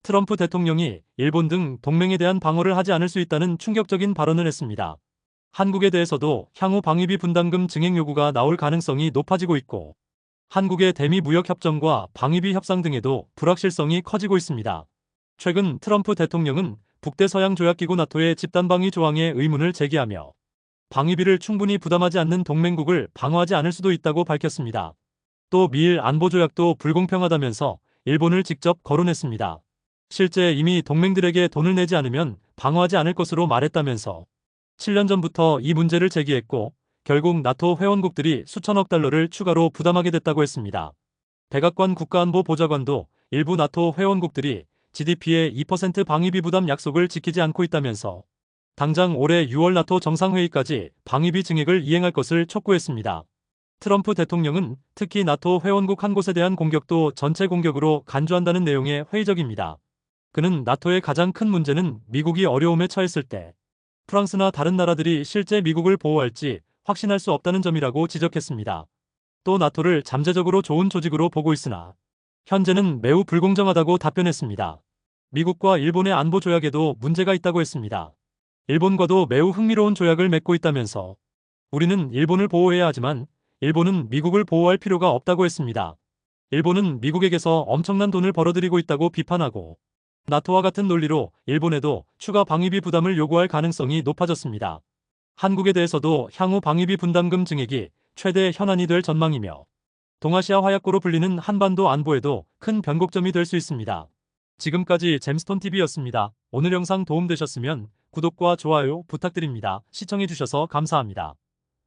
트럼프 대통령이 일본 등 동맹에 대한 방어를 하지 않을 수 있다는 충격적인 발언을 했습니다. 한국에 대해서도 향후 방위비 분담금 증액 요구가 나올 가능성이 높아지고 있고, 한국의 대미 무역 협정과 방위비 협상 등에도 불확실성이 커지고 있습니다. 최근 트럼프 대통령은 북대서양 조약기구 나토의 집단방위 조항에 의문을 제기하며 방위비를 충분히 부담하지 않는 동맹국을 방어하지 않을 수도 있다고 밝혔습니다. 또 미일 안보조약도 불공평하다면서 일본을 직접 거론했습니다. 실제 이미 동맹들에게 돈을 내지 않으면 방어하지 않을 것으로 말했다면서 7년 전부터 이 문제를 제기했고, 결국 나토 회원국들이 수천억 달러를 추가로 부담하게 됐다고 했습니다. 백악관 국가안보보좌관도 일부 나토 회원국들이 GDP의 2% 방위비 부담 약속을 지키지 않고 있다면서 당장 올해 6월 나토 정상회의까지 방위비 증액을 이행할 것을 촉구했습니다. 트럼프 대통령은 특히 나토 회원국 한 곳에 대한 공격도 전체 공격으로 간주한다는 내용의 회의적입니다. 그는 나토의 가장 큰 문제는 미국이 어려움에 처했을 때 프랑스나 다른 나라들이 실제 미국을 보호할지 확신할 수 없다는 점이라고 지적했습니다. 또 나토를 잠재적으로 좋은 조직으로 보고 있으나 현재는 매우 불공정하다고 답변했습니다. 미국과 일본의 안보 조약에도 문제가 있다고 했습니다. 일본과도 매우 흥미로운 조약을 맺고 있다면서 우리는 일본을 보호해야 하지만 일본은 미국을 보호할 필요가 없다고 했습니다. 일본은 미국에게서 엄청난 돈을 벌어들이고 있다고 비판하고 나토와 같은 논리로 일본에도 추가 방위비 부담을 요구할 가능성이 높아졌습니다. 한국에 대해서도 향후 방위비 분담금 증액이 최대 현안이 될 전망이며 동아시아 화약고로 불리는 한반도 안보에도 큰 변곡점이 될 수 있습니다. 지금까지 잼스톤TV였습니다. 오늘 영상 도움되셨으면 구독과 좋아요 부탁드립니다. 시청해주셔서 감사합니다.